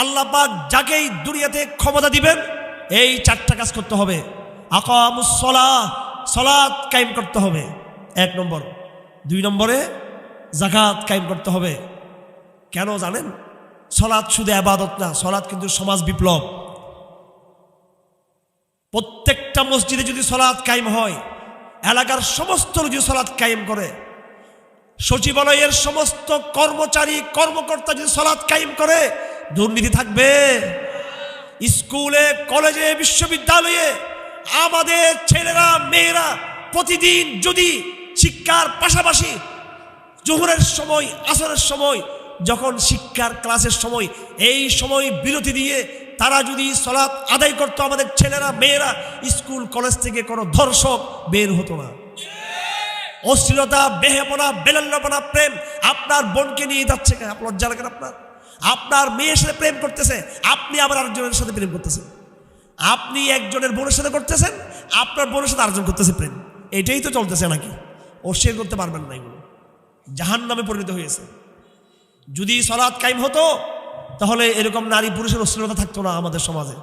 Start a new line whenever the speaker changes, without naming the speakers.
আল্লাহ পাক যাকেই দুনিয়াতে ক্ষমতা দিবেন এই চারটা কাজ করতে হবে। আকামুস সালাহ, সালাত কায়েম করতে হবে 1 নম্বর। 2 নম্বরে যাকাত কায়েম করতে হবে। কেন জানেন? সালাত শুধু ইবাদত না, সালাত কিন্তু সমাজ বিপ্লব। প্রত্যেকটা মসজিদে যদি সালাত কায়েম হয়, এলাকার সমস্ত যদি সালাত কায়েম করে, সচিবালয়ের সমস্ত কর্মচারী কর্মকর্তা যদি সালাত কায়েম করে, দুর্নীতি থাকবে? স্কুলে কলেজে বিশ্ববিদ্যালয়ে আমাদের ছেলেরা মেয়েরা প্রতিদিন যদি শিক্ষার পাশাপাশি জোহরের সময়, আসরের সময়, যখন শিক্ষার ক্লাসের সময়, এই সময় বিরতি দিয়ে তারা যদি সালাত আদায় করতো, আমাদের ছেলেরা মেয়েরা স্কুল কলেজ থেকে কোনো ধর্ষক বের হতো না। অশ্লীলতা, বেহেপনা, বেলাল্লাপনা, প্রেম, আপনার বোনকে নিয়ে যাচ্ছে, আপনার লজ্জা লাগে? আপনার মেয়ের সাথে প্রেম করতেছে, আপনি আবার আরেকজনের সাথে প্রেম করতেছেন। আপনি একজনের বোনের সাথে করতেছেন, আপনার বোনের সাথে আরেকজন করতেছে প্রেম। এটাই তো চলতেছে নাকি? অস্বীকার করতে পারবেন না, এগুলো জাহান্নামে পরিণত হয়েছে। যদি সালাত কায়েম হতো তাহলে এরকম নারী পুরুষের অশ্লীলতা থাকতো না আমাদের সমাজে।